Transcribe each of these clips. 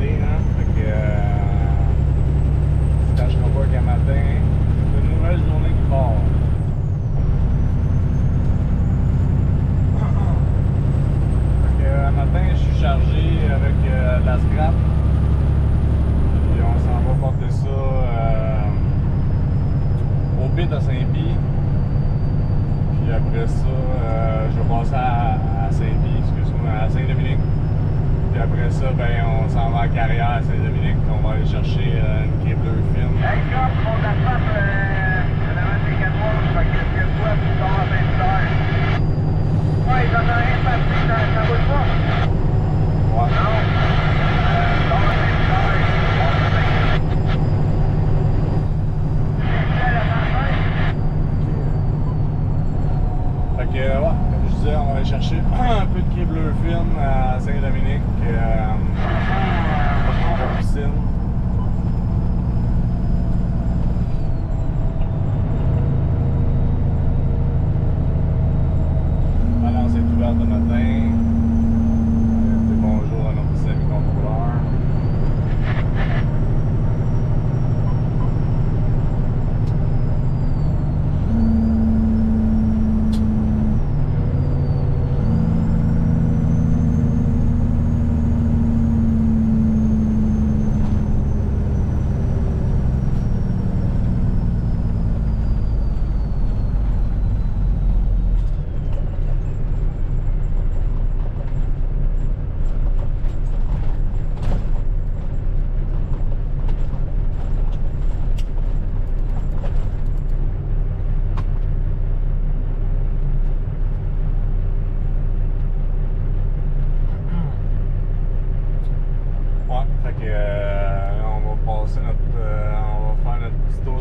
aller. Hein? Fait que je ne cacherai pas qu'un matin, c'est une nouvelle journée qui part. Fait que un matin, je suis chargé avec de la scrap. Et on s'en va porter ça au bit à Saint-Pie. Puis après ça, je vais passer à Saint-Pie, excuse-moi, à Saint-Dominique. Puis après ça, ben, on s'en va à Carrière à Saint-Dominique. On va aller chercher une quai bleu film. Hey, Cap, on attrape tes 4 mois, je fais quelques fois, puis tu sors à 20h. Ouais, j'en ai rien passé, ça roule pas. Ouais. Non. Je sors à 20h, Fait que, ouais, comme je disais, on va aller chercher un peu de quai bleu film à Saint-Dominique, en piscine. Alors, c'est ouvert de matin. Bonjour à nos petits amis contrôleurs.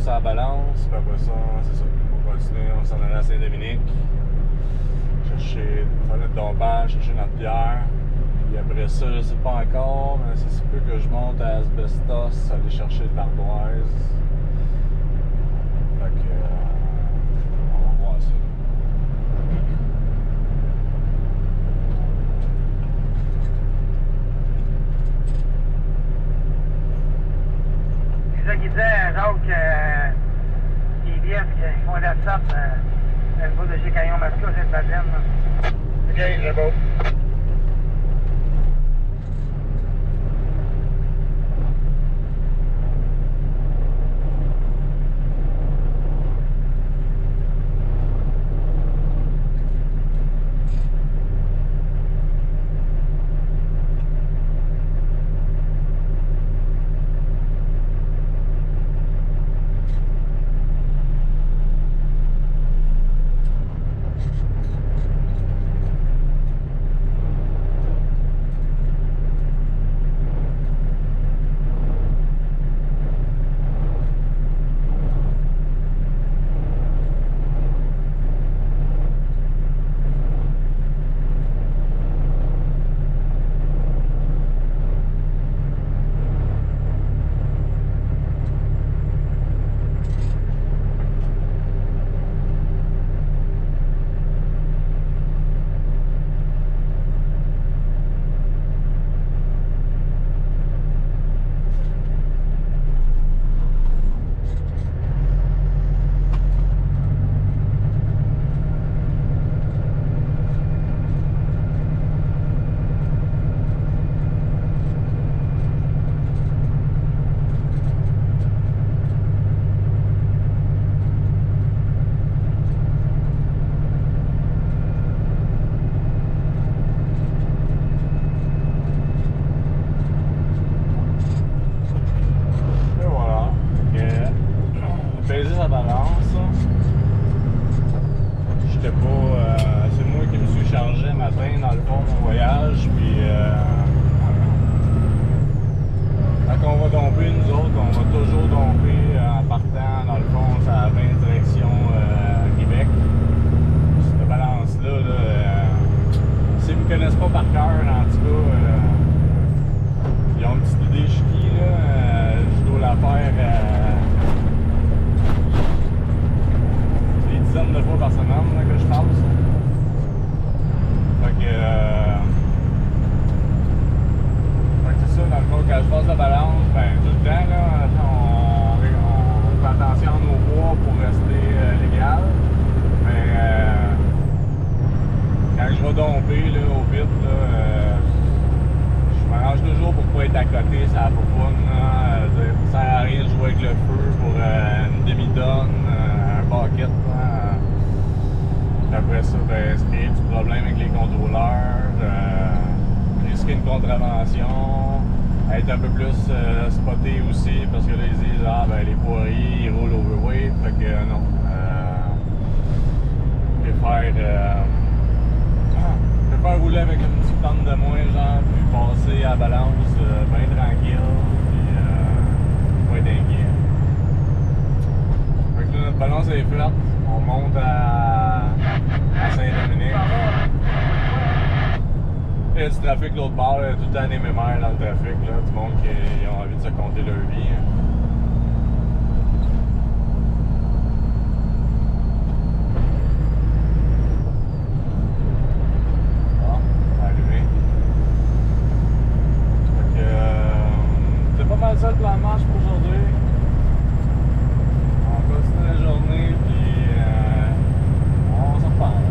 À la balance, puis après ça, c'est ça. On va continuer, on s'en aller à Saint-Dominique, faire notre dompage, chercher notre bière. Puis après ça, je sais pas encore, mais c'est peu que je monte à Asbestos, aller chercher de l'ardoise. Fait que on va voir ça. c'est ça qu'il disait, Jacques, ils viennent, qu'ils font la sorte, le bout de chez Caillon Masca, c'est pas bien. OK, c'est beau. côté, ça n'a pas fun. Ça sert à rien de jouer avec le feu pour une demi-tonne, un bucket. Puis après ça, ben, ça crée du problème avec les contrôleurs, risquer une contravention, être un peu plus spoté aussi, parce que là, ils disent, ah, ben, les poiriers, ils roulent overweight. Fait que non. Je vais faire rouler avec une petite tonne de moins, genre, puis passer à la balance bien tranquille, puis pas être inquiet. Fait que là, notre balance est faite, on monte à Saint-Dominique. Il y a du trafic de l'autre bord, il y a tout le temps des mémères dans le trafic, là, du monde qui ont envie de se compter leur vie. Hein. C'est ça le plan de marche pour aujourd'hui. On continue la journée, puis on s'en reparle.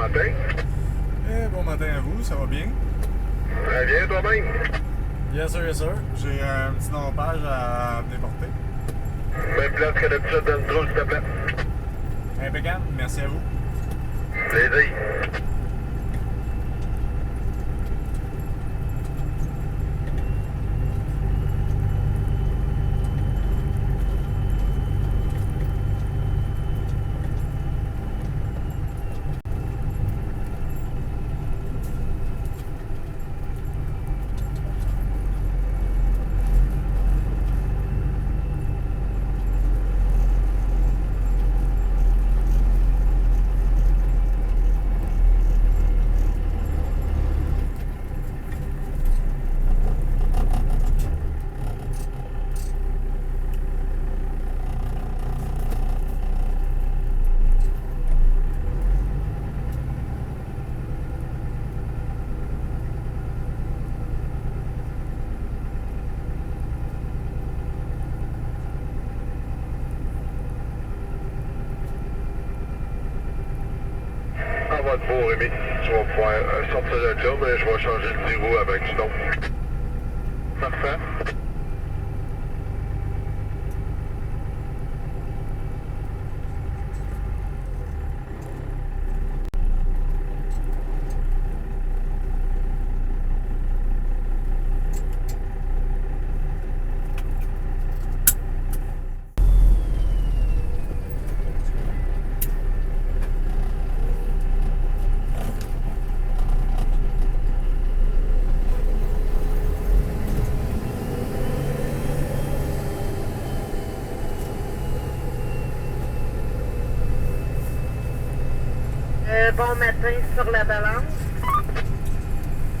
matin. Bon matin à vous, ça va bien? Très bien, toi-même? Bien sûr, bien sûr. J'ai un petit nompage à déporter. Même place que d'habitude dans le trou, s'il te plaît. Impeccable, merci à vous. Plaisir. Va te voir, Rémi. Tu vas pouvoir sortir de là, mais je vais changer le tirou avec du nom. Parfait. la balance?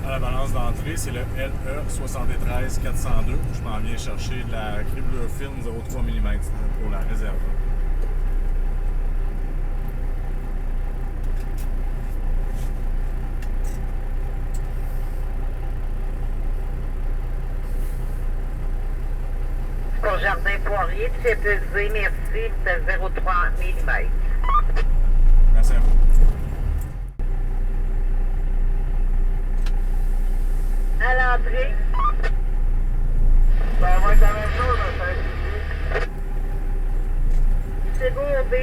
À la balance d'entrée, c'est le LE 73 402. Je m'en viens chercher de la criblure fine 0,3 mm pour la réserve. Pour Jardin Poirier, tu sais peser, merci, c'est 0,3 mm. Merci à vous. À l'entrée. Ça va être la même chose, ça. C'est beau, B.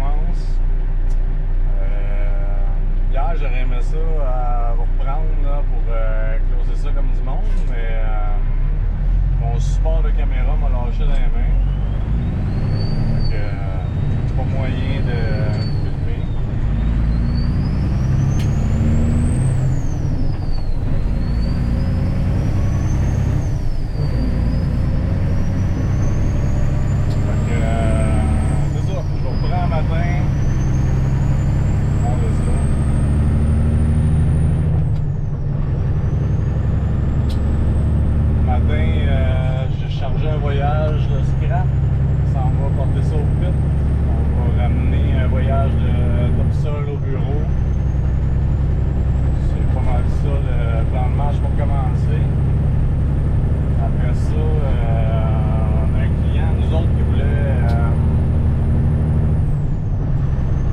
commence. Hier, j'aurais aimé ça vous reprendre là, pour closer ça comme du monde, mais mon support de caméra m'a lâché dans les mains. Donc, pas moyen de filmer. C'est ça, je vous reprends un matin. On laisse ça. Matin, j'ai chargé un voyage de scrap. Ça en va porter ça au pit. On va ramener un voyage de topsol au bureau. C'est pas mal ça le plan de marche pour commencer. Après ça, on a un client, nous autres, qui voulait...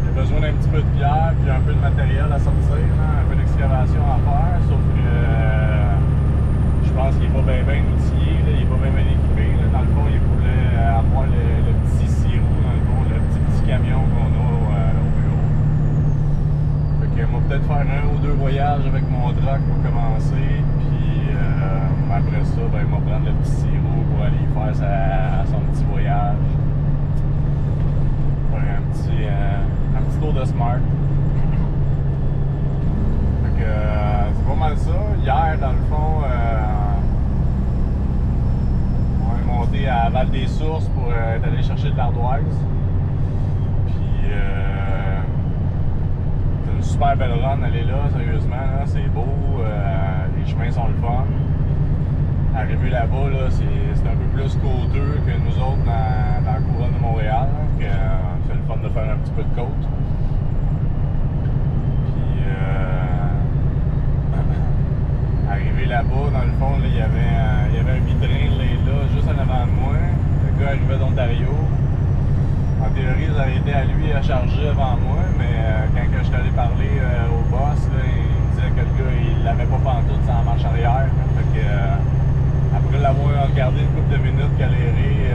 il a besoin d'un petit peu de pierre puis un peu de matériel à sortir, hein, un peu d'excavation à faire, sauf que je pense qu'il n'est pas bien outillé, là, il n'est pas bien équipé. Là. Dans le fond, il voulait avoir le petit sirop, dans le fond, le petit camion qu'on a au bureau. Fait que moi, peut-être faire un ou deux voyages avec mon truck pour commencer, puis après ça, ben, il va prendre le petit sirop pour aller faire son petit voyage. Faire un petit tour de smart. Fait que c'est pas mal ça. Hier, dans le fond, on est monté à Val-des-Sources pour être allé chercher de l'ardoise. Puis c'est une super belle run, elle est là, sérieusement, là, c'est beau, les chemins sont le fun. Arrivé là-bas, là, c'est un peu plus côteux que nous autres dans la couronne de Montréal, hein, que c'est le fun de faire un petit peu de côte. Puis arrivé là-bas, dans le fond, là, il y avait un mitrin là, juste en avant de moi. Le gars arrivait d'Ontario. En théorie, ça avait été à lui à charger avant moi, mais quand je suis allé parler au boss, là, il me disait que le gars, il l'avait pas pantoute sans marche arrière. Fait que, après l'avoir regardé une couple de minutes galérer,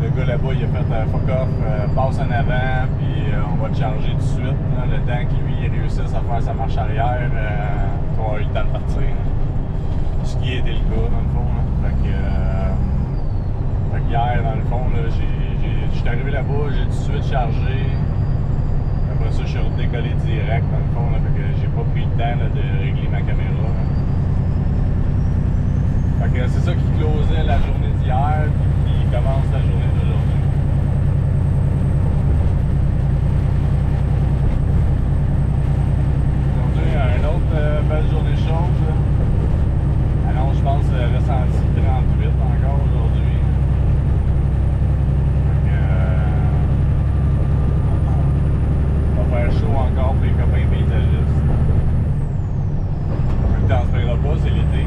le gars là-bas, il a fait fuck off, passe en avant, puis on va te charger tout de suite. Là, le temps que lui il réussisse à faire sa marche arrière, tu vas avoir eu le temps de partir. Ce qui était le cas, dans le fond. Là. Fait que hier, dans le fond, je suis arrivé là-bas, j'ai tout de suite chargé. Après ça, je suis redécollé direct, dans le fond. Là, fait que j'ai pas pris le temps là, de régler ma caméra. Là. Fait que c'est ça qui closait la journée d'hier puis qui commence la journée d'aujourd'hui. Aujourd'hui, une autre belle journée chaude. Alors, je pense ressenti 38 encore aujourd'hui. Fait que va faire chaud encore pour les copains paysagistes. En même temps, on se verra pas, c'est l'été.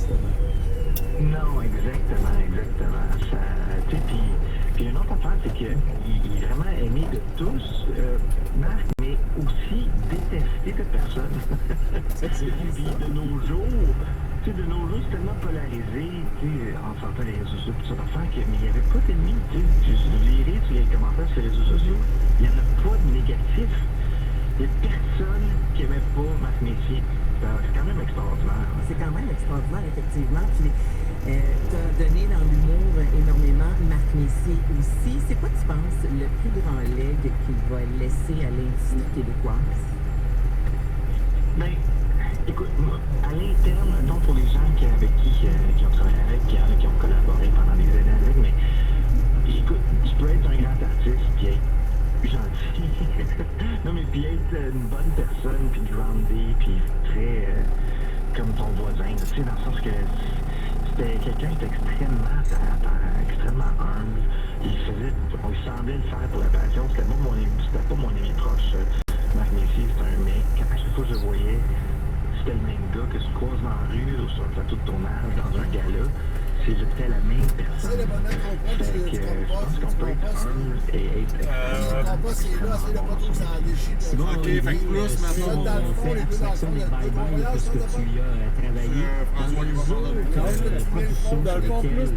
justement. Non, exactement. Ça, tu sais, puis une autre affaire, c'est qu'il est vraiment aimé de tous, Marc, mais aussi détesté de personne. Puis de nos jours, c'est tellement polarisé, tu sais, en sortant les réseaux sociaux, toute cette affaire, mais il n'y avait pas d'ennemis, tu sais. Je lirais sur les commentaires sur les réseaux sociaux, il n'y en a pas de négatif. Il n'y a personne qui n'aimait pas Marc Messier. C'est quand même extraordinaire. C'est quand même extraordinaire, effectivement. Puis, tu as donné dans l'humour énormément, Marc Messier aussi. C'est quoi, tu penses, le plus grand leg qu'il va laisser à l'industrie québécoise? Ben, écoute, moi, à l'interne, donc pour les gens avec qui ont travaillé avec, qui ont collaboré pendant des années avec, mais écoute, tu peux être un grand artiste puis être gentil. Non, mais puis être une bonne personne, puis groundé, puis très comme ton voisin, tu sais, dans le sens que c'était quelqu'un qui était extrêmement humble. On semblait le faire pour la passion. C'était pas mon ami proche. Marc Messier, c'était un mec, à chaque fois que je le voyais, c'était le même gars que je croise dans la rue ou sur un plateau de tournage, dans un gala. C'était la même personne. C'est le bonheur qu'on prend, Je pense qu'on peut être humble et être... c'est là, c'est le bateau que ça a déchiré. Simon, Ok, fait que plus, maintenant, on fait abstraction des bye-bye parce que tu y as travaillé. François, il va Dans parler les autres productions sur lesquelles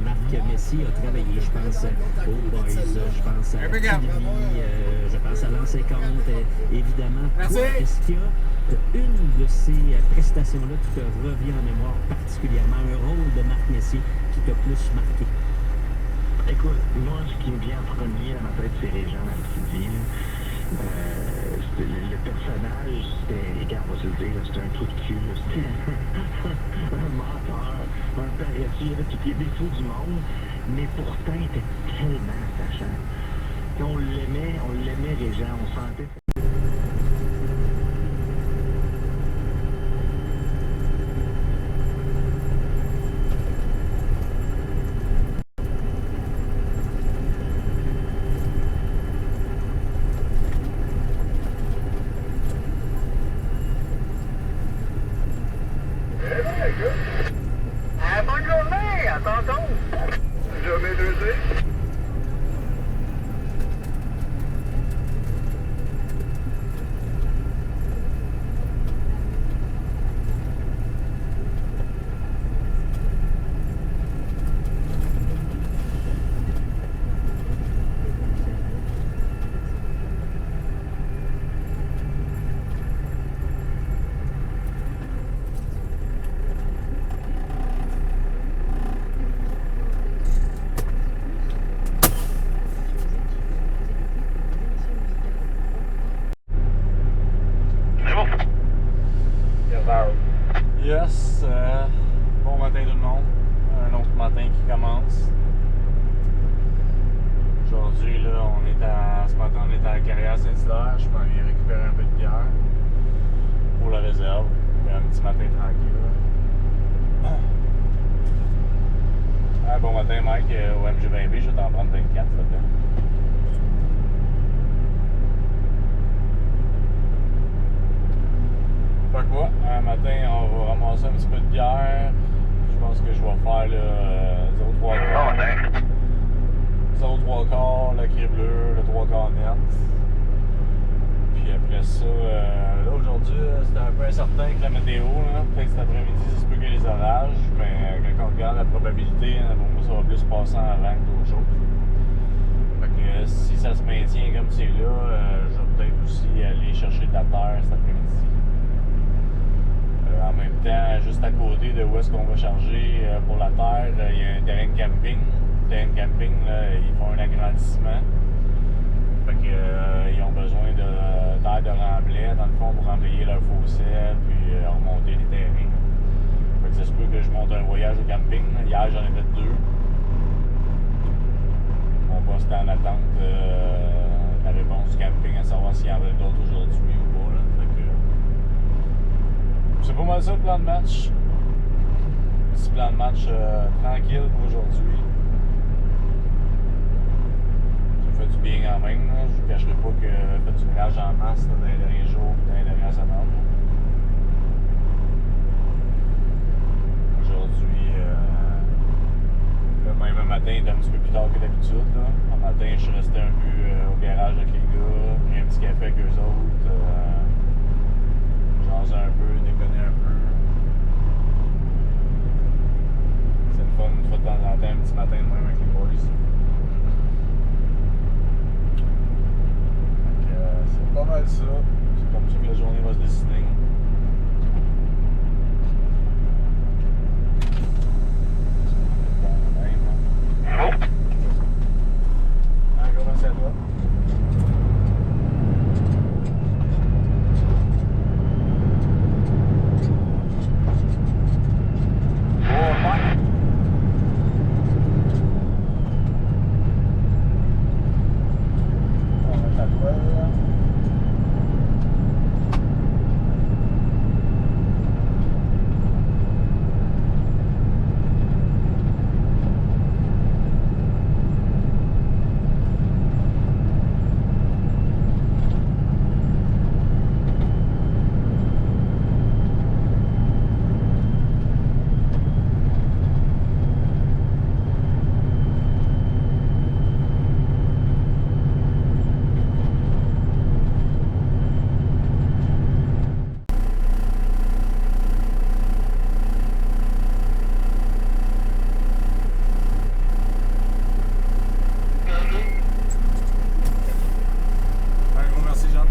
Marc Messier a travaillé, je pense aux Boys, je pense à Tilly, je pense à L'An 50, évidemment. Merci. Toi, est-ce qu'il y a une de ces prestations-là qui te revient en mémoire particulièrement, un rôle de Marc Messier qui t'a plus marqué? Écoute, moi, ce qui me vient en premier à ma tête, c'est Régent, la petite ville. Le personnage, c'était, regarde, on va se le dire, c'était un trou de cul, c'était un menteur, un paresseux, il avait tous les défauts du monde, mais pourtant, il était tellement attachant. On l'aimait Régent, on sentait... Bonne journée, à tantôt. Jamais deux. Yes, bon matin tout le monde. Un autre matin qui commence. Aujourd'hui, là, ce matin, on est à la carrière Saint-Hilaire. Je peux aller récupérer un peu de bière pour la réserve. Un petit matin tranquille. Bon matin, Mike. Au MG20B, je vais t'en prendre 24, s'il te plaît. Fait que quoi, un matin, on va ramasser un petit peu de bière. Je pense que je vais faire le 0,3 quart, le cri bleu, le 3 quarts net. Puis après ça, là aujourd'hui, c'était un peu incertain avec la météo. Là. Fait que cet après-midi, ça se peut qu'il y ait des orages. Mais quand on regarde la probabilité, pour moi, ça va plus passer en avant que d'autres choses. Fait que si ça se maintient comme c'est là, je vais peut-être aussi aller chercher de la terre cet après-midi. En même temps, juste à côté de où est-ce qu'on va charger pour la terre, il y a un terrain de camping. Le terrain de camping, là, ils font un agrandissement. Fait que, ils ont besoin de terre de remblai, dans le fond, pour remblayer leur fossé, puis remonter les terrains. Fait que ça se peut que je monte un voyage au camping. Hier, j'en ai fait 2. Mon boss était en attente de la réponse du camping, à savoir s'il y en avait d'autres aujourd'hui ou pas. Là. Fait que, c'est pas mal ça le plan de match. Petit plan de match tranquille pour aujourd'hui. Ça fait du bien quand même. Là. Je vous cacherai pas que j'ai fait du ménage en masse là, dans les derniers jours et dans les dernières semaines. était un petit peu plus tard que d'habitude. En matin, je suis resté un peu au garage avec les gars, pris un petit café avec eux autres, jaser un peu, déconner un peu. C'est le fun, une fois de temps en temps, un petit matin de même avec les boys. Donc, c'est pas mal ça. C'est comme ça que la journée va se dessiner. Merci à toi. On va à toi. Un gros merci, Jean.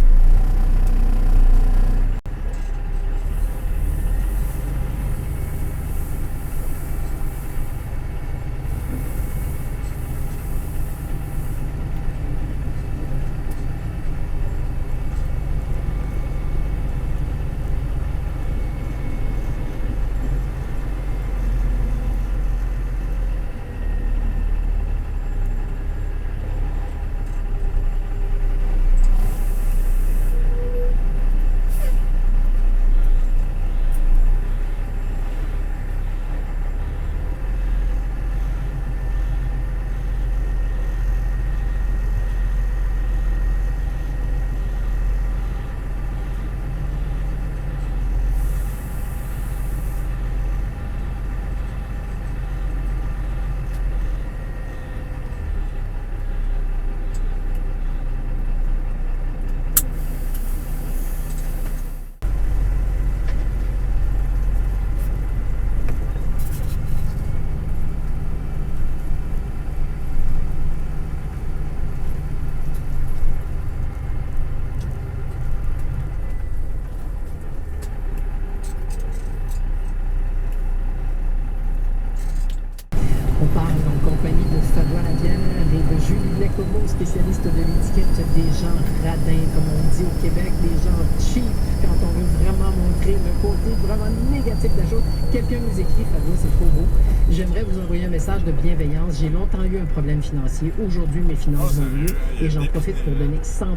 On parle en compagnie de Fabien Labière et de Julie Lecomo, spécialiste de l'étiquette des gens radins, comme on dit au Québec, des gens cheap, quand on veut vraiment montrer le côté vraiment négatif de la chose. Quelqu'un nous écrit, Fabien, c'est trop beau. J'aimerais vous envoyer un message de bienveillance. J'ai longtemps eu un problème financier. Aujourd'hui, mes finances vont mieux et j'en profite pour donner 100 $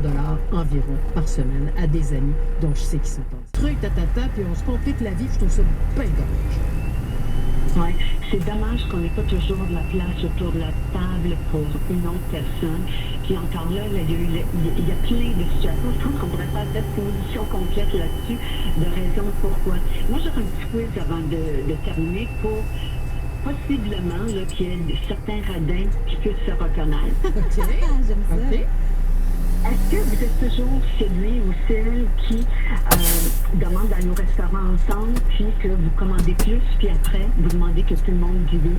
environ par semaine à des amis dont je sais qu'ils sont en truc, tatata, puis on se complique la vie, je trouve ça bien dommage. Oui, c'est dommage qu'on n'ait pas toujours de la place autour de la table pour une autre personne. Puis encore là, il y a plein de situations. Je pense qu'on pourrait faire peut-être une émission complète là-dessus, de raisons pourquoi. Moi, j'aurais un petit quiz avant de terminer pour possiblement qu'il y ait certains radins qui puissent se reconnaître. OK. J'aime ça. OK. Est-ce que vous êtes toujours celui ou celle qui demande d'aller au restaurant ensemble, puis que vous commandez plus, puis après, vous demandez que tout le monde divise?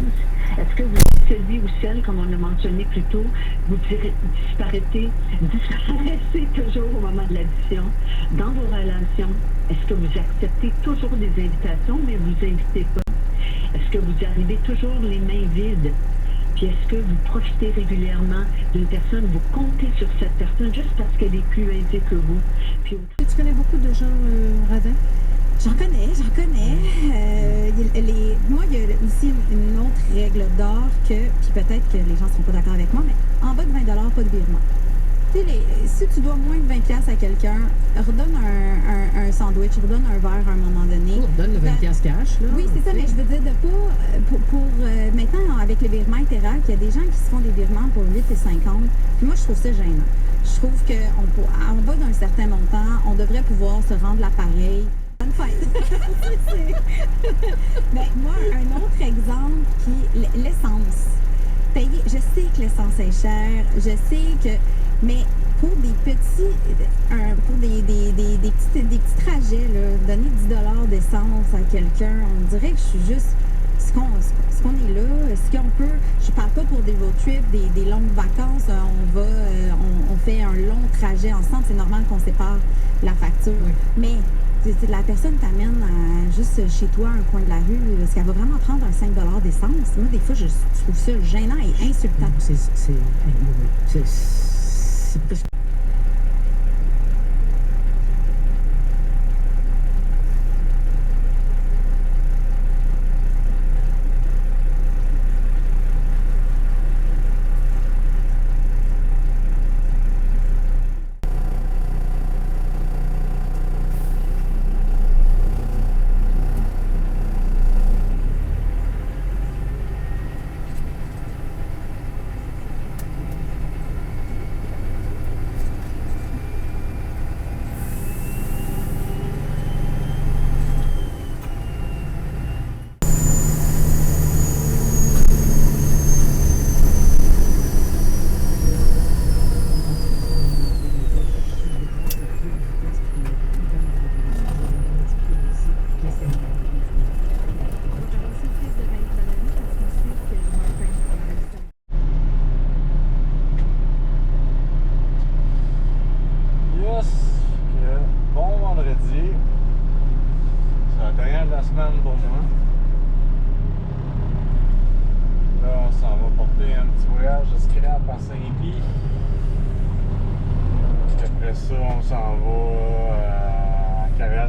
Est-ce que vous êtes celui ou celle, comme on l'a mentionné plus tôt, vous disparaissez toujours au moment de l'addition? Dans vos relations, est-ce que vous acceptez toujours des invitations, mais vous invitez pas? Est-ce que vous arrivez toujours les mains vides? Puis est-ce que vous profitez régulièrement d'une personne, vous comptez sur cette personne juste parce qu'elle est plus aisée que vous? Puis, Tu connais beaucoup de gens radins? J'en connais. Moi, il y a aussi une autre règle d'or puis peut-être que les gens ne seront pas d'accord avec moi, mais en bas de 20 $, pas de virement. Si tu dois moins de 20$ à quelqu'un, redonne un sandwich, redonne un verre à un moment donné. Redonne le 20$ cash, là. Oui, c'est ça, mais je veux dire de pas... maintenant, avec le virement Interact, il y a des gens qui se font des virements pour 8,50$. Puis moi, je trouve ça gênant. Je trouve qu'en bas d'un certain montant, on devrait pouvoir se rendre l'appareil. Bonne fête! Mais moi, un autre exemple l'essence. payer. Je sais que l'essence est chère, je sais que. Mais pour des petits. Pour des petits trajets, là, donner 10 $ d'essence à quelqu'un, on dirait que je suis juste. Est-ce qu'on est là? Est-ce qu'on peut. Je parle pas pour des road trips, des longues vacances. On fait un long trajet ensemble. C'est normal qu'on sépare la facture. Oui. Mais la personne t'amène juste chez toi, un coin de la rue. Est-ce qu'elle va vraiment prendre un 5 $ d'essence? Moi, des fois, je trouve ça gênant et insultant. C'est presque.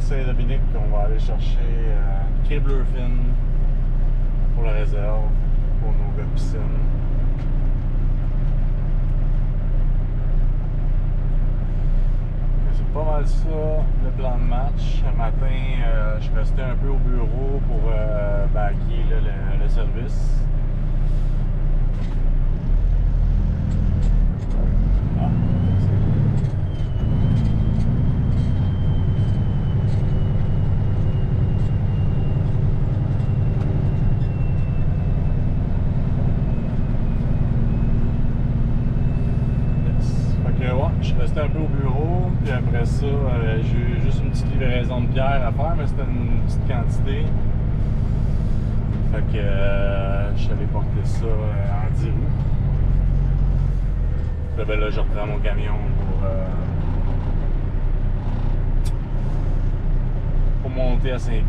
Saint-Dominique, on va aller chercher Kiblerfin pour la réserve, pour nos gars de piscine. C'est pas mal ça, le plan de match. Ce matin, je restais un peu au bureau pour backer le service. Je restais un peu au bureau, puis après ça, j'ai eu juste une petite livraison de bière à faire, mais c'était une petite quantité. Fait que je suis allé porter ça en 10 roues. Puis ben là, je reprends mon camion pour monter à Saint-Pie.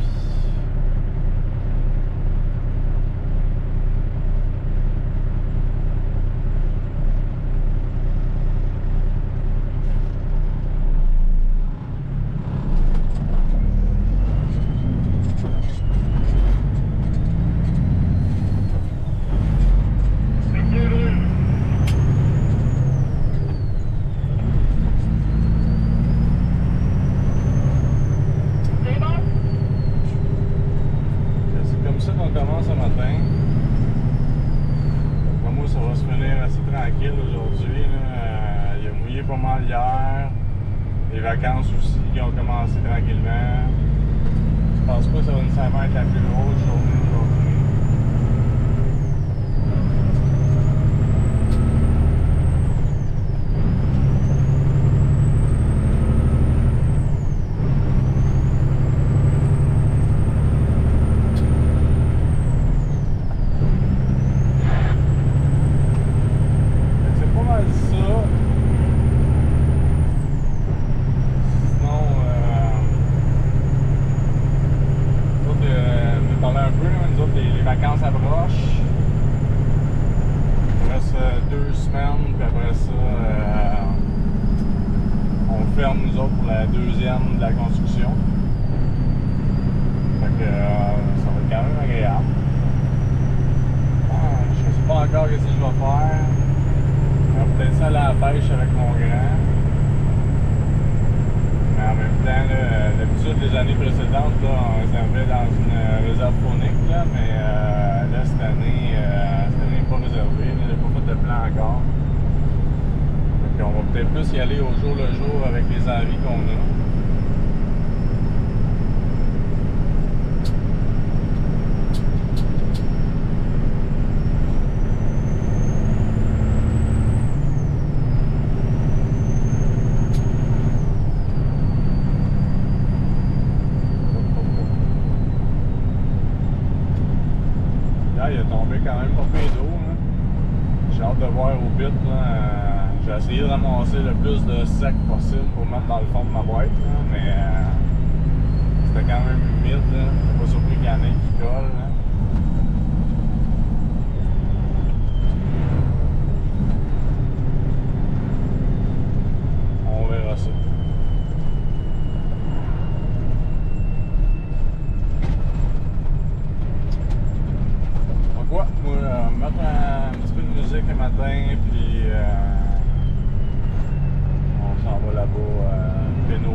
Les vacances aussi qui ont commencé tranquillement. Je pense pas que ça va nécessairement être la plus grosse journée aujourd'hui. C'est pas mal ça. Les vacances approchent. Il reste 2 semaines, puis après ça, on ferme nous autres pour la deuxième de la construction. Fait que ça va être quand même agréable. Je ne sais pas encore ce que je vais faire. On va peut-être ça aller à la pêche avec mon grand. Mais en même temps, d'habitude, les années précédentes, là, on réservait dans une réserve faunique, là, mais là, cette année n'est pas réservé. Il n'y a pas fait de plan encore. Donc, on va peut-être plus y aller au jour le jour avec les envies qu'on a. Là, il a tombé quand même pas plein d'eau. J'ai hâte de voir au pit. J'ai essayé de ramasser le plus de sec possible pour mettre dans le fond de ma boîte. Là, mais c'était quand même humide. Je suis pas surpris qu'il y en ait qui collent. Là. On verra ça. Donc ouais, moi, mettre un petit peu de musique le matin, puis on s'en va là-bas, péno.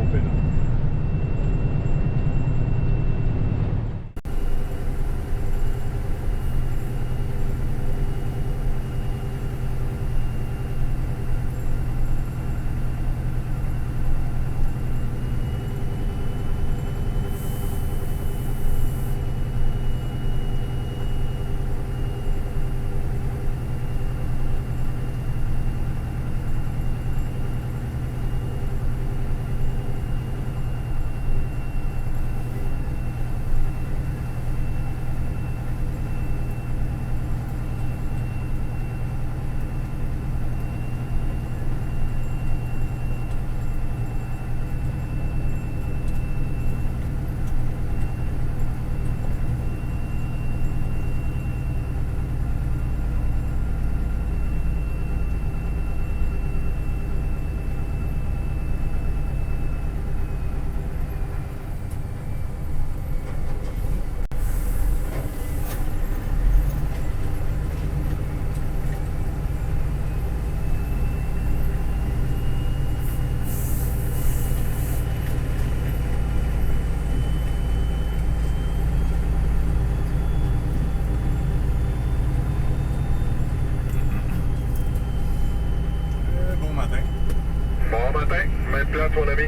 Ton ami.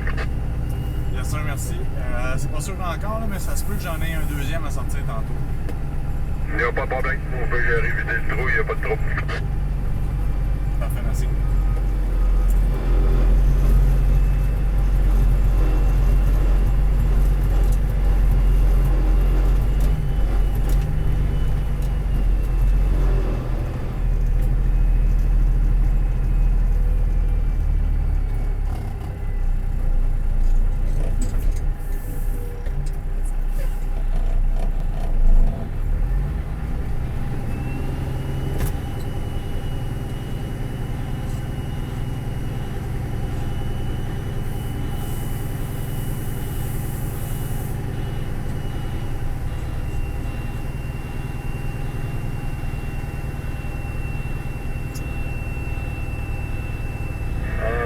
Yes sir, merci. C'est pas sûr encore, là, mais ça se peut que j'en ai un deuxième à sortir tantôt. Il n'y a pas de problème. On peut gérer vider le trou, il n'y a pas de trouble. Parfait, merci.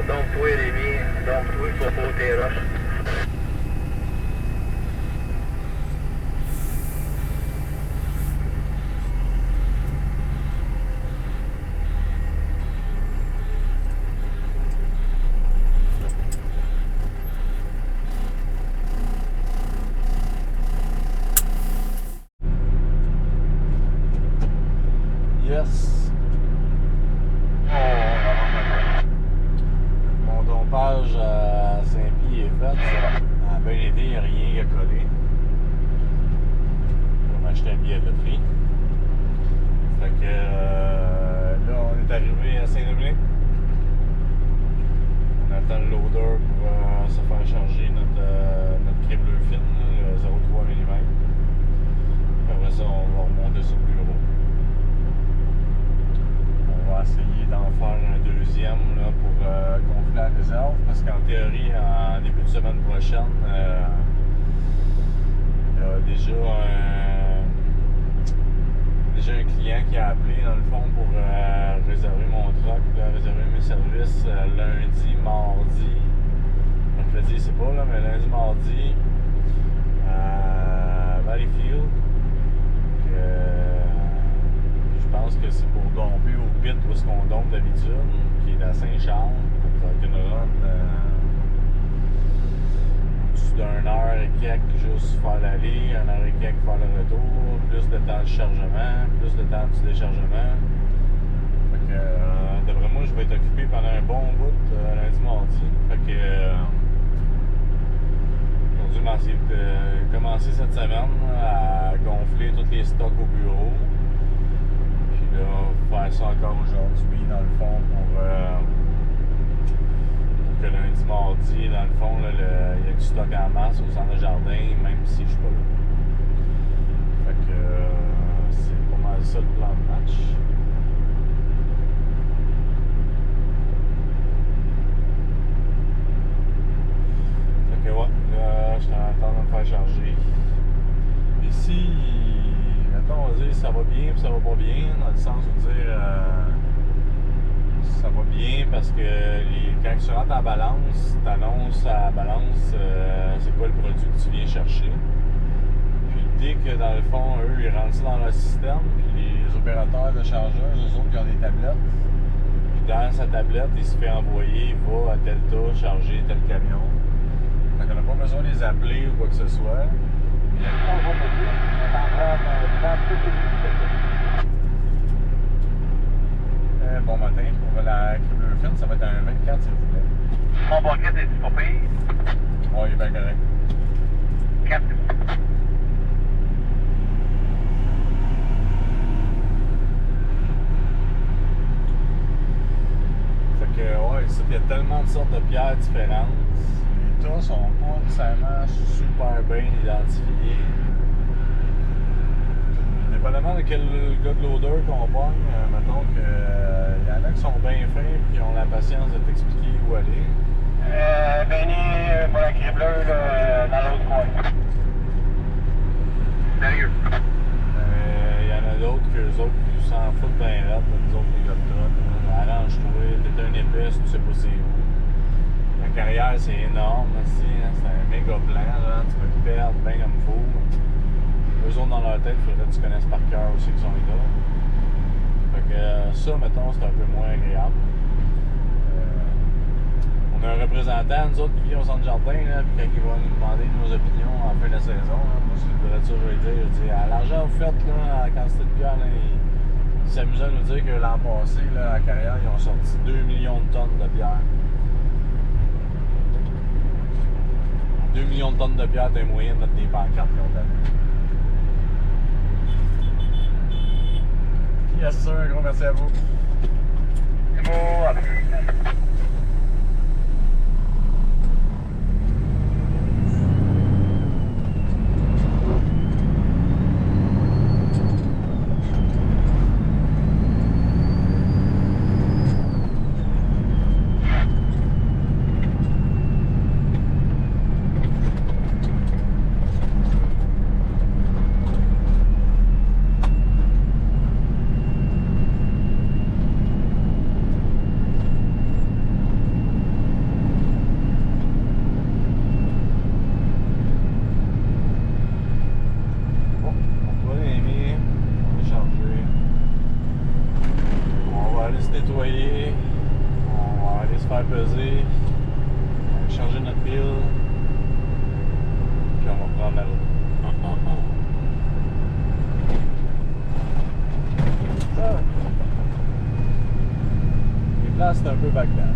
Dompte-toi, Rémi. Dompte-toi, il faut pas tes roches. Yes. Mon dompage à Saint-Pie est fait. Ça a bien été, il n'y a rien à coller. Je vais m'acheter un billet de loterie. Fait que là, on est arrivé à Saint-Dominique. On attend le loader pour se faire charger notre cribleur fine, le 0,3 mm. Après ça, on va remonter sur le bureau. On va essayer d'en faire un deuxième là, pour gonfler la réserve parce qu'en théorie, en début de semaine prochaine, il y a déjà un client qui a appelé dans le fond pour réserver mon truck, réserver mes services lundi, mardi, mercredi c'est pas là, mais lundi, mardi à Valleyfield. Je pense que c'est pour domper au pit où est-ce qu'on dompe d'habitude, qui est à Saint-Charles. Ça va être une run au-dessus d'une heure et quelques, juste faire l'aller, 1 heure et quelques faire le retour, plus de temps de chargement, plus de temps du déchargement. Fait que d'après moi, je vais être occupé pendant un bon bout lundi, mardi. Fait que aujourd'hui, je vais essayer de commencer cette semaine à gonfler tous les stocks au bureau. faire ça encore aujourd'hui, dans le fond, pour que lundi, mardi, dans le fond, là, il y a du stock en masse au centre de jardin, même si je suis pas là. Fait que c'est pas mal ça le plan de match. Fait que ouais, là, je suis en train de me faire charger. Ici, mettons, on va dire ça va bien puis ça va pas bien, dans le sens où dire ça va bien parce que quand tu rentres à la balance, tu annonces à la balance c'est quoi le produit que tu viens chercher. Puis dès que dans le fond, eux, ils rentrent ça dans leur système, puis les opérateurs de chargeurs, eux autres, ils ont des tablettes. Puis dans sa tablette, il se fait envoyer, va à tel tas, charger tel camion. Fait qu'on n'a pas besoin de les appeler ou quoi que ce soit. Bon matin, pour la crème bleu fine, ça va être un 24 s'il vous plaît. Mon banquet est pas pire. Ouais, il est bien correct. 4. Fait que, ouais, ici, il y a tellement de sortes de pierres différentes. Les tas sont pas nécessairement super bien identifiés. Dépendamment de quel gars de l'odeur qu'on pogne, mettons que y en a qui sont bien fins et qui ont la patience de t'expliquer où aller. Benny, pour la crème bleue, là, dans l'autre coin. Sérieux. Il y en a d'autres que eux autres qui s'en foutent bien raide, nous autres les gars de trotte. Arrange-toi, t'es un épice, tu sais pas c'est où. La carrière c'est énorme aussi, hein, c'est un méga plan, là, tu peux te perdre bien comme il faut. Eux autres dans leur tête, il faudrait que tu connaisses par cœur aussi qui sont les gars. Fait que ça, mettons, c'est un peu moins agréable. On a un représentant, nous autres, qui vient au centre jardin, là, puis quand il va nous demander nos opinions en fin de saison, là, moi, je voudrais toujours lui dire, à l'argent vous faites, là, à la quantité de bière, là, il s'amusait à nous dire que l'an passé, là, à la carrière, ils ont sorti 2 millions de tonnes de bière. 2 millions de tonnes de bière, t'as moyen de mettre des pancartes qui ont donné. Yes sir, un gros merci à vous. C'est beau, à plus. Nettoyer, on va aller se faire peser, on va changer notre pile, puis on va prendre la route. Les places, c'est un peu Bagdad.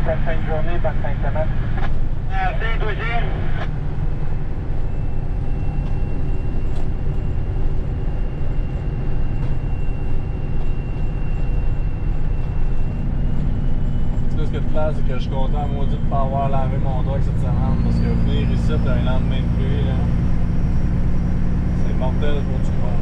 Bonne fin de journée, bonne fin de semaine. Merci, deuxième. Tu sais ce que de place, c'est que je suis content, maudit, de ne pas avoir lavé mon truck cette semaine, parce que venir ici d'un lendemain de pluie, là, c'est mortel pour tout le monde.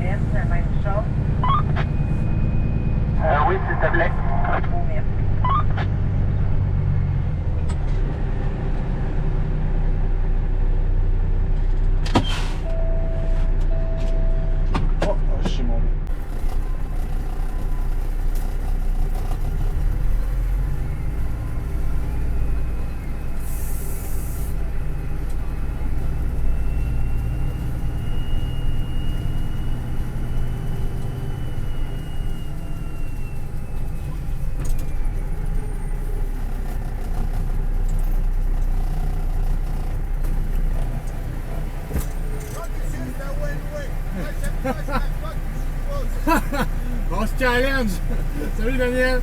Lynn, la même chose. Oui, s'il te plaît. Oh, merci. Oh, je suis mon. On se challenge! Salut Daniel!